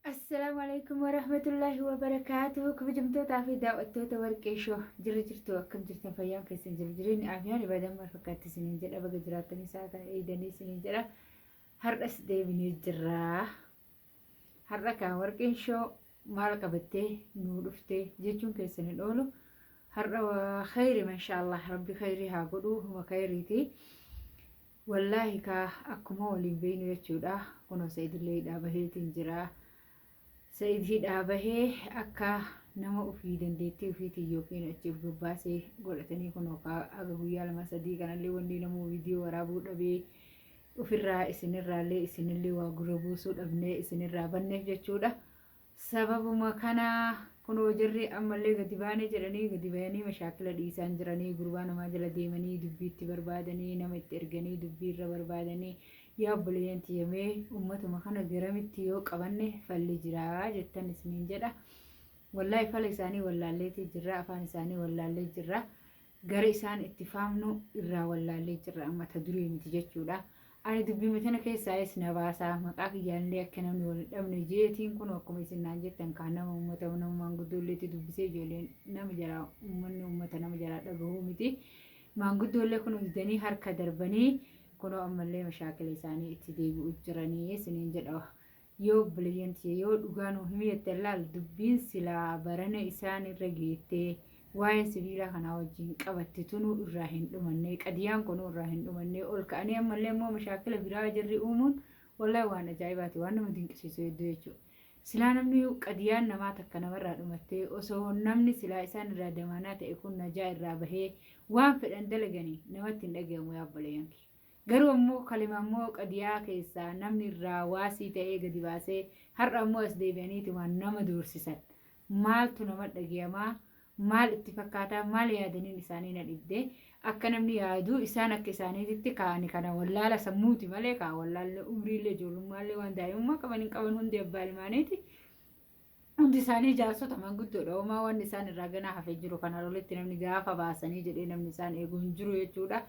السلام عليكم ورحمة الله وبركاته. كيف جمتوا تعرفي دعوة ورقي شو جرجرتوا كم جرتن فيام كيسن جرجرين عافيان بعد ما فكرت سنين جرا بقى جراتني ساعة إيدني سنين جرا هرس دي بني جرا هركا ورقي شو مالك بتة نورفته جيتون كيسن الأولو هر خير ما شاء الله ربي خيري هاقولو هو خيريتي والله كا أكمل اللي بينو يجودا كنا سيد اللي دابهيتين جرا سيد hidhaabahee akka nama ofii dandeettii ofiitii yookiin achi gubbaasee godhatanii kun aga guyyaa 2-3 kanallee wanni namoo viidiyoo waraabuu dhabee ofirraa isinirraallee isinillee waa gurra buusuu dhabnee isinirraa banneef jechuudha. Sababuma kana kunoo jirri ammallee gadi baanee jedhanii gadi bayanii mashaakila dhiisaan jiranii gurbaa namaa jala deemanii dubbiitti barbaadanii nama itti erganii dubbiirra barbaadanii yaa obboleeyyanti yemee ummatuma kana garamitti yoo qabanne falli jira jettan isiniin jedha. Wallahi fala isaanii wallaalleetii jirra, afaan isaanii wallaallee jirra, gara isaan itti faamnu irraa wallaallee jirra ammata durii miti jechuudha. Ani dubbii mitana keessaayis na baasaa maqaa kiyyaallee akka namni wal dhabne jeetiin kun akkuma isin naan jettan kaan nama ummata nama maanguddoolleetti dubbisee ijoolleen nama jalaa ummanni ummata nama jalaa dhagahuu miti. Maanguddoollee kun hojjetanii harka darbanii kunoo ammallee mashaakila isaanii itti deebi'u jiranii isiniin jedha. Yoo obboleeyyanti yoo dhugaa nuu himiyyatte laal dubbiin silaa barana isaan irra geettee waa'ee sibiila kanaa wajjin qabatte tunuu irraa hin dhumanne qadiyaan kunuu irraa hin dhumanne ol ka'anii ammallee immoo mashaakila biraa jirri uumuun wallahi waan ajaa'ibaati, waan nama dinqisiisu hedduu jechuudha. Silaa namni qadiyaan namaa takka namarraa dhumattee osoo namni silaa isaan irraa damaanaa ta'e kun najaa irraa bahee waan fedhan dalaganii namatti hin dhagahamu yaa obboleeyyanki. Garuu ammoo kalima ammoo qadiyaa keessaa namni irraa waasii ta'ee gadi baasee har'a ammoo as deebi'aniiti waan nama doorsisan. Maaltu nama dhagayamaa? Maal itti fakkaataa? Maal yaadaniin isaanii na dhibdee akka namni yaaduu isaan akka isaaniitti kaa'anii kana wallaala sammuuti malee kaa wallaalle umriillee ijoollumaallee waan daa'imummaa qaban hin qaban hundi abbaa ilmaaniiti. Hundi isaanii jaarsota manguddoodha. Homaa waan isaan irraa ganaa hafee jiru kana olitti namni gaafa baasanii jedhee namni isaan eeguu hin jiru jechuudha.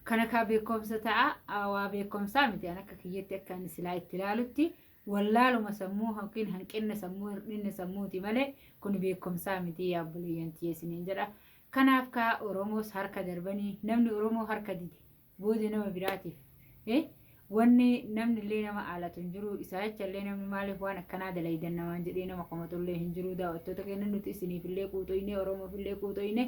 Kana kaa beekumsa ta'a waa beekumsaa miti an akka kiyyetti akka inni silaa itti ilaalutti wallaaluma sammuu yookiin hanqinna sammuu hir'inna sammuuti malee kun beekumsaa miti yaa obboleeyyanti isiniin jedha. Kanaaf kaa Oromoos harka darbanii namni Oromoo harka dide booda nama biraatiif wanni namni illee nama aalatu hin jiru isaa jechallee namni maaliif waan akkanaa dalaydan namaan jedhee nama qomatullee hin jiru. Daawwattoota keenya nuti isiniif illee quuxoyne Oromoof illee quuxoyne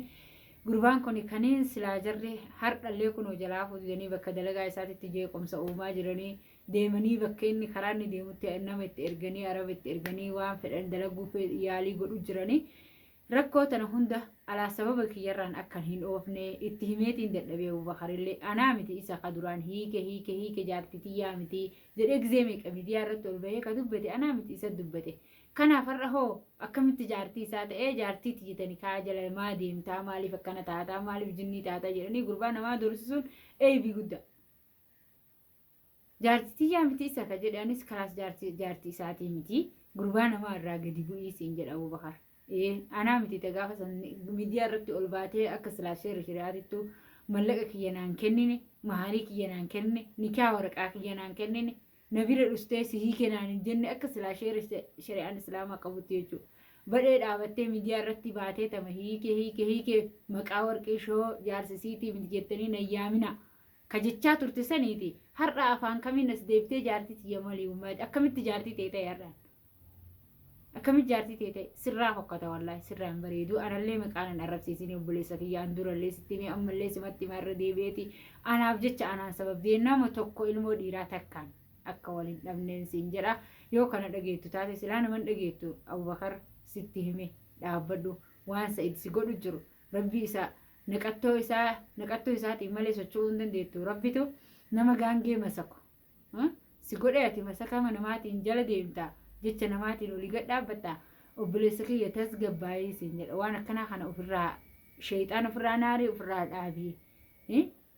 gurbaan kun kaniin silaa jarri hardhallee kunoo jalaa fuudhanii bakka dalagaa isaatitti jeequmsa uumaa jiranii deemanii bakka inni karaa inni deemutti nama itti erganii araba itti erganii waan fedhan dalaguu yaalii godhu jiranii rakkoo tana hunda alaa sababa kiyyarraan akka hin oofne itti himeetiin dadhabee Abubakarillee anaa miti isa ka duraan hiike jaartitiyyaa miti jedhee gizee meeqa miidiyaa irratti ol bahee ka dubbate anaa miti isa dubbate. Kanaaf har'a hoo akkamitti jaartii isaa ta'ee jaartii tiyitanii kaa jala maa deemtaa maaliif akkana taataa maaliif jinnii taataa jedhanii gurbaa namaa doorsisuun eebii guddaa. Jaartitiyyaa miti isa ka jedhanis karaas jaartii isaatii miti gurbaa namaa irraa gadi bu'ii siin jedha Abubakar. Anaa miti gaafa san miidiyaa irratti ol baatee akka silaashee shiriyaatittu mallaqa kiyyanaan kennine maharii kiyyanaan kennine nikaa waraqaa kiyyanaan kennine nabira dhustee sihii kenaan hin jenne akka silaashee shari'aan islaamaa qabutti jechuudha. Badhee dhaabattee miidiyaa irratti baatee tama hiike maqaa warqee shoo jaarsisiitii miti jettanii nayyaamina ka jechaa turte saniiti har'a afaan kamiin as deebitee jaartii tiyya malii akkamitti jaartii ta'e har'aan. Akkamitti jaartii ta'e sirraa fokkata wallahi sirraan bareedu anallee maqaan hin arrabsiisin obboleessa kiyyaan durallee sitti mee ammallee simatti marra deebi'eeti anaaf jecha anaan sababdee nama tokko ilmoo dhiiraa takkaan akka waliin dhabneen siin jedha. Yoo kana dhageettu taate silaa naman dhageettu Abubakar sitti hime dhaabbadhu waan sa'id si godhu jiru rabbi isaa naqattoo isaatiin malee socho'uu hin dandeettu. Rabbitu nama gaangee masaku si godhe ati masakama namaatiin jala deemtaa jecha namaatiin olii gad dhaabbatta obboleessa kiyya tasgabbaayii siin jedha. Waan akkanaa kana ofirraa sheexaan ofirraa naarii ofirraa dhaabii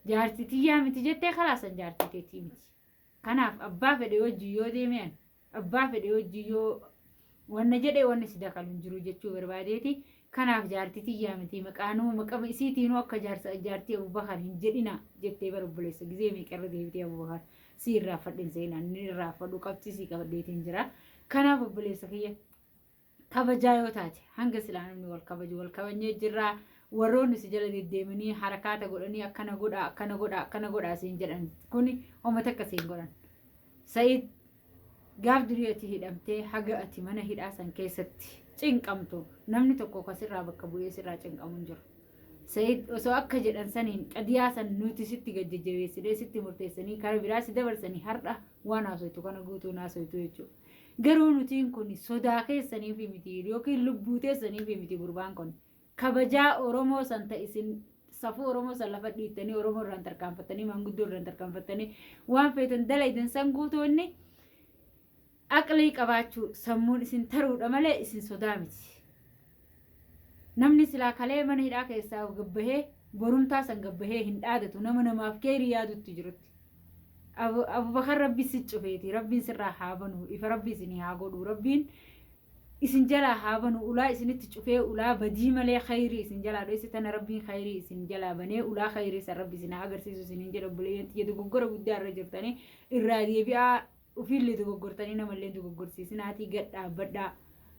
jaartitiyyaa miti jettee kalaasan jaartiteetii miti. Kanaaf abbaa fedhe hojii yoo deemean abbaa fedhe hojii yoo wanna jedhee wanni si dakalu hin jiru jechuu barbaadeeti. Kanaaf jaartitiyyaa miti maqaanuu maqama isiitiinuu akka jaartii Abubakar hin jedhina jettee bara obboleessa gizee meeqarra deebitee Abubakar si irraa fadhin seenaan inni irraa fadhu qabxii si qabaddeetiin jira. Kanaaf obboleessa kiyya kabajaa yoo taate hanga silaa namni wal kabajee jirraa warroonni si jala deddeemanii harakaata godhanii akkana godhaa siin jedhan kuni homata akkasiin godhan. Sa'iid gaaf durii ati hidhamtee haga ati mana hidhaa san keessatti cinqamtu namni tokko kasirraa bakka bu'ee sirraa cinqamu hin jiru. Sa'iid osoo akka jedhan saniin qadiyaa san nuti sitti gajjajjabeessinee sitti murteessanii karaa biraa si dabarsanii har'a waan haasoitu kana guutuu naasoitu jechuudha. Garuu nutiin kun sodaa keessaniif miti yookiin lubbuu teessaniif miti gurbaan kun kabajaa Oromoo san ta'isin safuu Oromoo san lafa dhiittanii Oromoo irraan tarkaanfattanii manguddoo irraan tarkaanfattanii waan feetan dalaydan san guutuu inni aqlii qabaachuu sammuun isin taruudha malee isin sodaa miti. Namni silaa kalee mana hidhaa keessaa gabbahee borumtaa san gabbahee hin dhaadatu nama namaaf keerii yaadutti jirutti. Abubakar rabbi si cufeeti rabbiin sirraa haa banu ifa rabbi isinii haa godhu rabbiin isin jalaa haa banu ulaa isinitti cufee ulaa badii malee khayrii isin jalaa dho'isi tana rabbiin khayrii isin jalaa banee ulaa khayrii san rabbi isin agarsiisu isiniin jedha obboleeyyan tiyya dogoggora guddaa irra jirtanii irraa deebi'aa ofiillee dogoggortanii namallee dogoggorsiisinaatii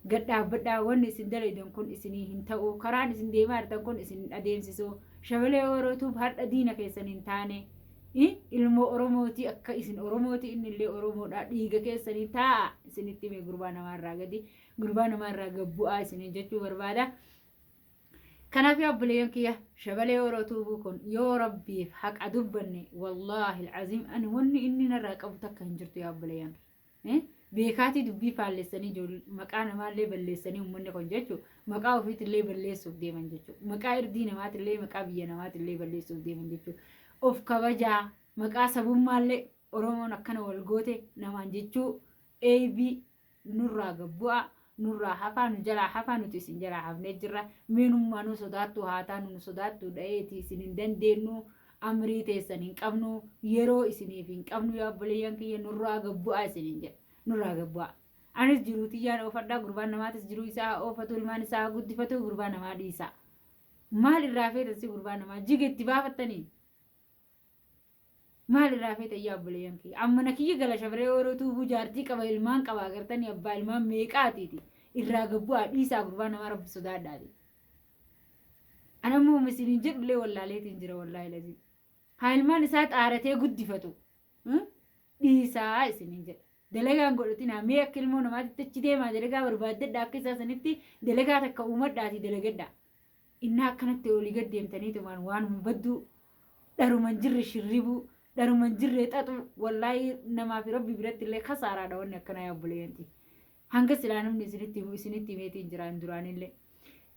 gadhaabbadhaa wanni isin dalaydan kun isinii hin ta'u karaan isin deemaa jirtan kun isin adeemsisu shabalee orootuuf har'a diina keessan hin taane. Ilmoo Oromooti akka isin Oromooti innillee Oromoodha dhiiga keessanii taa'a isinitti mee gurbaa namaarraa gadi gurbaa namaarraa gabbu'aa isiniin jechuu barbaada. Kanaaf yaa obboleeyyan kiyya shabalee orootuu kun yoo rabbiif haqa dubbanne wallaahi alcaziim ani wanni inni narraa qabu takka hin jirtu yaa obboleeyyan beekaatii dubbii faallessanii maqaa namaallee balleessanii uummanni kun jechuu maqaa ofiitillee balleessuuf deeman jechuu maqaa irdii namaatillee maqaa biyya namaatillee balleessuuf deeman jechuu. Of kabajaa maqaa sabummaallee Oromoon akkana wal goote namaan jechuu eebii nurraa gabbu'aa nurraa hafaa nu jalaa hafaa nuti isin jalaa hafnee jirra meenummaa nu sodaattu haataa nu sodaattu dha'eeti isin hin dandeenyu amrii teessan hin qabnu yeroo isiniif hin qabnu yaa obboleeyyan kiyya nurraa gabbu'aa isiniin jedha nurraa gabbu'aa. Anis jiruu tiyyaan oofadhaa gurbaan namaatis jiruu isaa oofatu ilmaan isaa guddifatu gurbaa namaa dhiisaa. Maal irraa feetansi gurbaa namaa jigetti baafattanii? Maal irraa feetan yaa obboleeyyan kiyya amma nakiyya gala shabaree orootuu bujaartii qaba ilmaan qaba agartanii abbaa ilmaan meeqaatiiti irraa gabbu'aa dhiisaa gurbaa namaa rabbi sodaadhaati. Anammoo misiliin jedhullee wallaaleetiin jira wallaahi lazii. Haa ilmaan isaa xaaratee guddifatu dhiisaa isiniin jedha. Dalagaan godhatinaa mee akka ilmoo namaatti achi deemaa dalagaa barbaaddadha akka isaa sanitti dalagaa takka uumadhaati dalagadha. Innaa akkanatti olii gad deemtaniitumaan waanuma badduu dharuman jirre shirribuu dharuman jirre xaxu wallaahi namaa fi rabbi biratti illee kasaaraadha wanni akkanaa yaa obboleeyyanti. Hanga silaa namni isinitti meetiin jiraan duraanillee.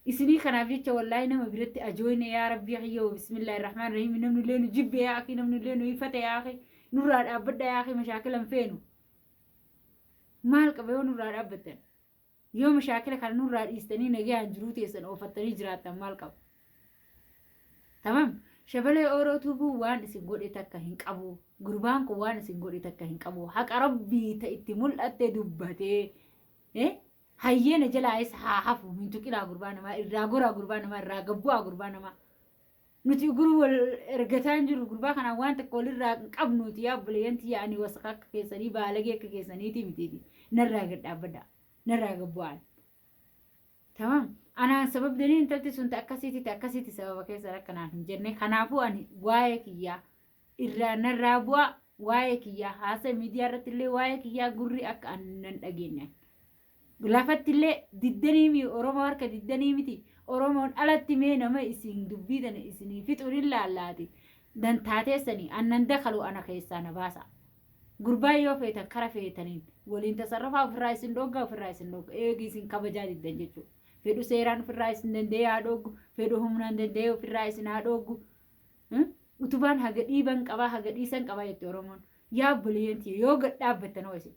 Isinii kanaaf jecha wallaahi nama biratti ajooyne yaa rabbii xiyya bismillaahi rahmaan rahiim namni illee nu jibbe yaa akhi namni illee nu ifate yaa akhi nurraa dhaabbadha yaa akhi mashaakilan feenu. Maal qaba yoo nurraa dhaabbattan yoo mashaakila kana nurraa dhiistanii nagayaan jiruu teessan oofattanii jiraattan maal qaba. Tamam shabalee orootuu waan isin godhe takka hin qabu gurbaan kun waan isin godhe takka hin qabu haqa rabbii ta itti mul'atte dubbatee hayyeena jalaa isa haa hafu hin tuqilaa gurbaa namaa irraa goraa gurbaa namaa irraa gabbu'aa gurbaa namaa nuti guruu wal ergataan jiru gurbaa kanaan waan takka walirraa hin qabnuuti yaa obboleeyyanti yaa'anii wasaqa akka keessanii baalagee akka keessaniiti mitiiti narraa gad dhaabbadha narraa gabbu'aan. Tamam anaan sababdanii intalti sun akkasiiti sababa keessan akkanaan hin jenne kanaafuu ani waa'ee kiyyaa irraa narraa bu'aa waa'ee kiyyaa haasa miidiyaa irratti illee waa'ee kiyyaa gurri akka aannan dhageenyaan. Lafattillee diddanii Oromoo harka diddanii miti Oromoon alatti mee nama isin dubbiidhan isinii fixuun laallaati dantaateessanii annan dakalu ana keessaa na baasa. Gurbaa yoo feetan kara feetaniin waliin tasarrafaa ofirraa isin dhoggaa eegi isin kabajaa diddan jechuudha. Fedhu seeraan ofirraa isin danda'ee haa dhoggu fedhu humnaan danda'ee ofirraa isin haa dhoggu. Utubaan haga dhiiban qabaa haga dhiisan qabaa jetti Oromoon yaa obboleeyyanti yoo gad dhaabbattanoo isin.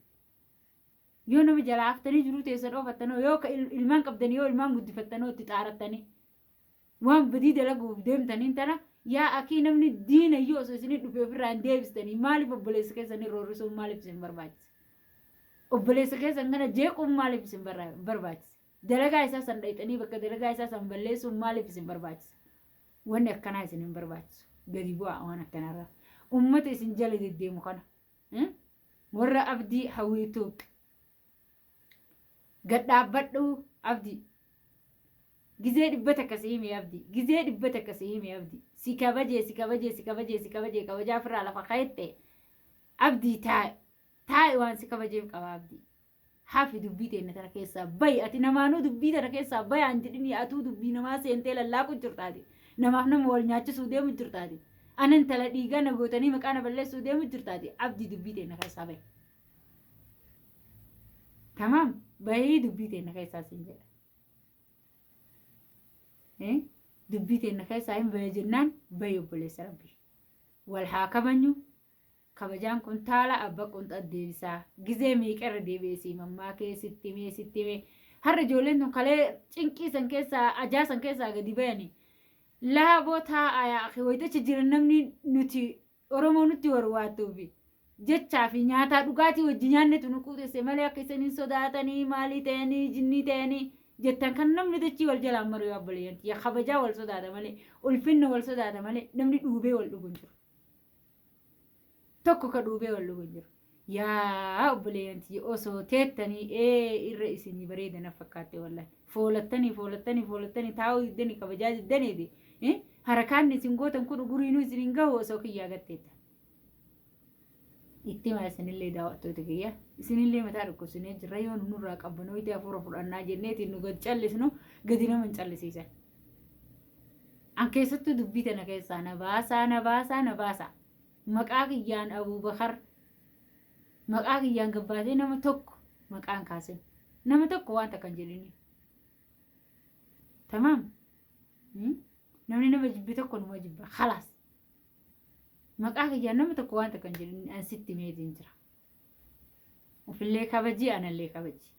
Yoo nama jalaa haftanii jiruu teessan oofattanoo yoo ilmaan qabdanii yoo ilmaan guddifattanoo itti xaarattanii waan badii dalaguuf deemtaniin tana yaa akii namni diina yoo osoo isinii dhufee ofirraan deebistanii maaliif obboleessa keessanii roorrisuun maaliif isin barbaachisa? Obboleessa keessan kana jeequun maaliif isin barbaachisa? Dalagaa isaa san dhayxanii bakka dalagaa isaa san balleessuun maaliif isin barbaachisa? Wanni akkanaa isin hin barbaachisu. Gadi bu'aa waan akkanarraa. Uummata isin jala deddeemu kana warra abdii hawwiituuq قد عبدو عبدي جزء دبتك كسيم يا عبدي جزء دبتك كسيم يا عبدي سكابجي سكابجي سكابجي سكابجي كوجا فرا على فخيته عبدي تاي وان سكابجي عبدي حافي دبيتي نتنا كيسا باي أتي نمانو دبيتي نتنا كيسا باي عندني أتو دبي نما سينتي لله كنترتادي نمافنا مول نياتش سودي مجرتادي أنا انت لديغا نغوتني مكانا بلي سودي مجرتادي عبدي دبيتي نتنا كيسا باي تمام باي دبيتي نتنا كيسا سنجل دبيتي نتنا كيسا هم باي جنان باي بلي سربي والحاكمانيو kabajaan kun taala abba qunxa deebisaa gizee meeqarra deebi'ee mammaa kee sitti mee har'a ijoolleen tun kalee cinqii san keessaa ajaa san keessaa gadi bayani laaboo taa'aa akhi wayitachi jiran namni nuti oromoo nutti warwaattuufi jechaa fi nyaataa dhugaatii wajji nyaannetu nu quutesse malee akka isaniin sodaatanii maalii ta'anii jinnii ta'anii jettan kan namni dachii wal jalaan maruu yaabboleeyyanti yaa kabajaa wal sodaata malee ulfinna wal sodaata malee namni dhuubee wal dhugun jiru. tokko ka dhuubee wal dhugun jiru yaa obboleeyyanti osoo teettanii irra isinii bareedana fakkaatte wallahi foolattanii taa'uu diddanii kabajaa diddaniiti harakaan isin gootan kun guriinuu isiniin gahu osoo kiyyaa gatteetta itti maa isinillee daawwattoota kiyya isinillee mataa dhukkubsinee jirra yoo nurraa qabbanoo itti hafuura fudhannaa jenneetiin nu gad callisnu gadi nama hin callisiisan an keessattuu dubbii tana keessaa na baasaa maqaa kiyyaan Abubakar maqaa kiyyaan gabbaatee nama tokko maqaan kaasin nama tokko waan takkan jedhini tamam namni nama jibbi tokko numa jibba khalaas maqaa kiyyaan nama tokko waan takkan jedhini an sitti meetiin jira ofillee kabaji anallee kabaji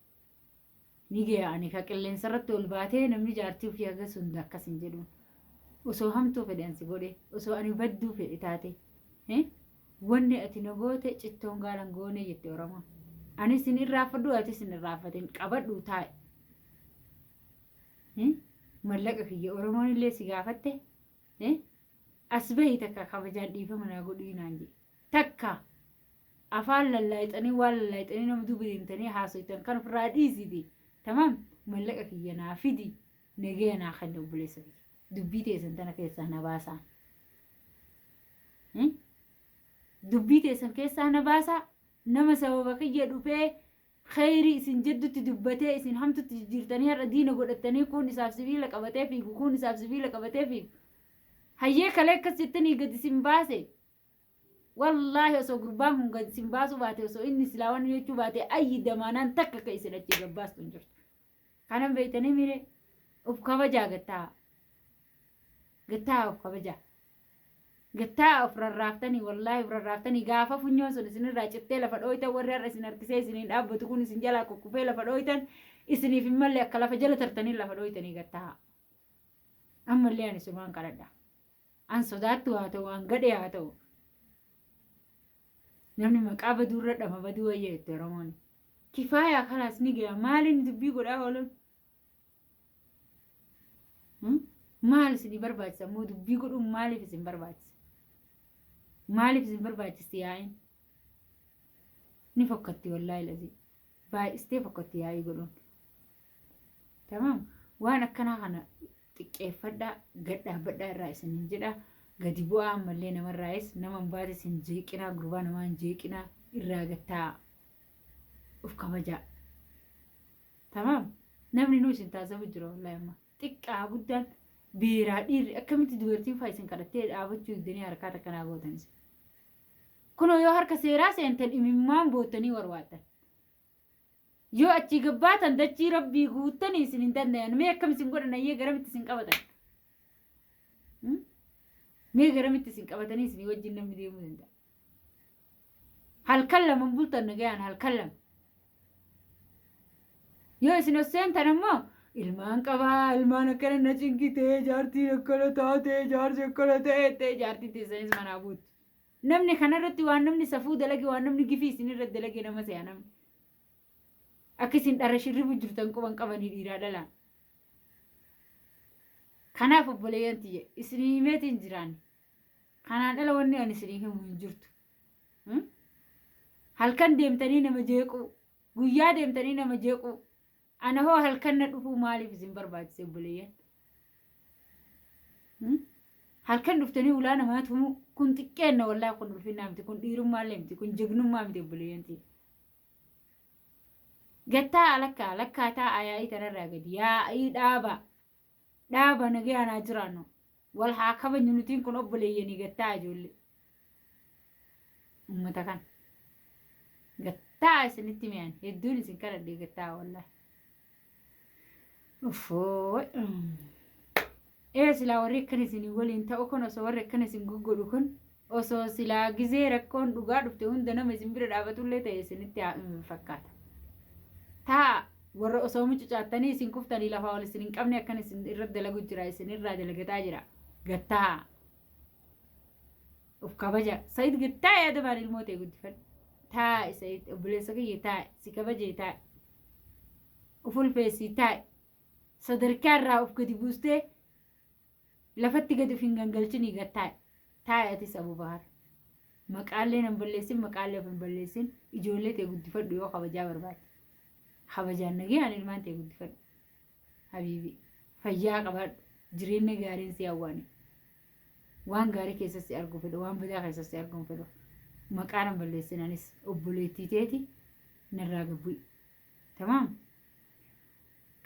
ni gaya ani ka qilleensarratti ol baatee namni jaartii ofii agarsiisu hunda akkas hin jedhuun osoo hamtuu fedhe ansi godhe osoo ani badduu fedhe taate wanni ati na goote cittoon gaalan goone jette Oromoon ani isin irraafadhu ati isin irraafatin qabadhu taa'e mallaqa kiyya Oromoon illee si gaafatte as bahii takka kabajaan dhiifama naa godhuu naan jedhe takka afaan lallaayxanii waan lallaayxanii nama duuba deemtanii haasoytan kan ofirraa dhiisiti tamam mallaqa kiyya naa fidi negee naa kan obboleessa dubbii teessan tana keessaa na baasaa dubbii teessan keessaa na baasaa nama sababa kiyya dhufee khayrii isin jeddutti dubbatee isin hamtutti jijjiirtanii har'a diina godhattanii kun isaaf sibiila qabatee fiigu kun isaaf sibiila qabatee fiigu hayyee kalee akkas jettanii gad isin baase wallaahi osoo gurbaan kun gad isin baasuu baate osoo inni silaawan jechuu baate ayyi damaanaan takka ka isin achi gabbaastu hin jirtu kanan beeytanii mire of kabajaa gattaa of kabajaa gattaa of rarraaftanii wallaahi of rarraaftanii gaafa funyoon sun isinirraa cittee lafa dhooytan warri har'a isin harkisee isiniin dhaabbatu kun isin jalaa kukkufee lafa dhooytan isiniif hin malle akka lafa jala tartanii lafa dhooytanii gattaa ammallee ani sumaan qaladha an sodaattu haa ta'u an gadhee haa ta'u namni maqaa baduurra dhama baduu wayya itti Oromoon kifaayaa kalaas ni gaya maaliin dubbii godhaa ooluun maal isin barbaachisa moo dubbii godhuun maaliif isin barbaachisa maaliif isin barbaachisa yaa'in ni fokkatti wallaahi lazii baay'istee fokkatti yaa'ii godhuun tamam waan akkanaa kana xiqqeeffadhaa gadhaabbadhaa irraa isiniin jedha gadi bu'aa ammallee namarraayis nama hin baate isin jeeqinaa gurbaa namaa hin jeeqinaa irraa gattaa of kabajaa tamam namni nuu isin taasafu jira wallaahi amma xiqqaa guddaan beeraa dhiirri akkamitti dubartiin faa isin kadhattee dhaabachuu iddanii harkaa takkanaa gootanis kunoo yoo harka seeraa seentan imimmaan bootanii warwaatan yoo achi gabbaatan dachii rabbii guuttanii isin hin dandayan mee akkam isin godhan ayyee garamitti isin qabatan mee garamitti isin qabatanii isin wajjin namni deemuu danda'a halkan lama bultan nagayaan halkan lama yoo isin seentan ammoo ilmaan qabaa ilmaan akkana na cinkitee jaartiin akkana taatee jaarsi akkana ta'ee jaartiin teessanis manaa buutu namni kanarratti waan namni safuu dalage waan namni gifii isinirra dalage nama se'a namni akka isin dharra shirribu jirtan quban qabanii dhiiraa dhalaan kanaaf obboleeyyanti isinii himeetiin jiraan kanaan dhala wanni ani isinii himu hin jirtu halkan deemtanii nama jeequ guyyaa deemtanii nama jeequ أنا هو هل كنا نفو مالي في زنبر بعد سبليا هل كان نفتني ولا أنا ما تفهم كنت كنا ولا كنت في نامتي كنت يروم مالمتي كنت جبنو ما متي بليانتي جتا لك تا أي ترى راجد يا أي دابا نجي أنا جرانو والحاكم النوتين كن أبلياني جتا جولي متكان جتا سنتي مين يدوني سنكر دي جتا والله أوفو إيه سلا وريك كنيسين يقول أنت أكون أصورك كنيسين جوجل أكون أصو سلا جزيرة كون دقار بتهون دنا مزمبر دابتون ليه تيسنتي فكات تا ورا أصومي تجاتني سنكفتني لفاول سنين كمني كنيسين الرد لقو جرا سنين الرد لقتا جرا جتا وف كبجة سيد جتا يا دبار الموت يقول فن تا سيد بلسكي تا سكبجة تا وفول بيسي تا صدر كارا وف كدي بوسته لفتي قد فين قلتني جتا تا أتي سبو بحر مقالة نبلسين مقالة بنبلسين يجولي تقول فن ديو خبجة برباد خبجة نجي عن المان تقول فن حبيبي فيا قبر جرين نجارين سياواني وان غاري كيسس أرجو فدو وان بدا كيسس أرجو فدو مكانم بلسين أنيس أبوليتي تيتي نراقبوي تمام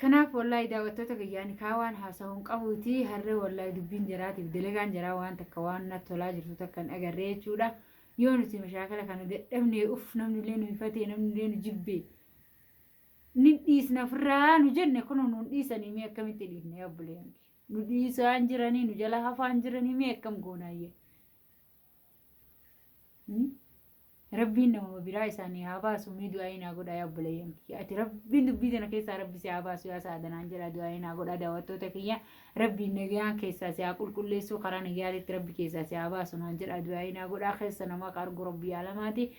كناف والله إذا وتوتك يعني كوان حاسون قبوتي هره والله دبين جراتي بدلقان جرا وان تكوان نتولا جرتوتك كان أجرّي شودا يونسي مشاكل كانوا دمني أوف نمني لينو يفتي نمني لينو جبّي نديس نفران وجنة كنا نديس أني مية كم تلين يا بليانك نديس أنجراني نجلا هفا أنجراني مية كم قوناية ربي إنه براي ساني هاباس وميدو أينا قد يا بليانك أتي ربي دبيدنا كيسا ربي سياباس ويا سادنا أنجلا دو أينا قد أدواتو تكيا ربي نجيان كيسا سيأكل كل سو قران يالي ربي كيسا سياباس ونانجلا دو أينا قد آخر سنة ما كارغو ربي علاماتي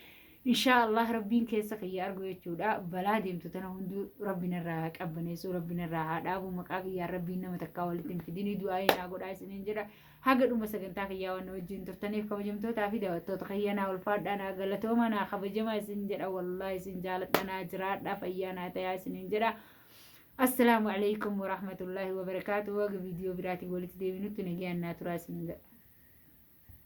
إن شاء الله ربين كيسا كي أرجو يجودا بلاديم تتنا هندو ربنا الراك أبنيسو ربنا الراك أبو مكاك يا ربنا متكاولتين في ديني دعائنا أقول عايز ننجرا حاجة أم سكنتا كي وانا وجين تفتني كوجم تو تعرفي ده تتخيلنا والفرد أنا قلتهم أنا خبجما سنجرا والله سنجالت أنا جرات أفيانا تيا سنجرا السلام عليكم ورحمة الله وبركاته وفيديو براتي ولتدي منو تنجي أنا تراس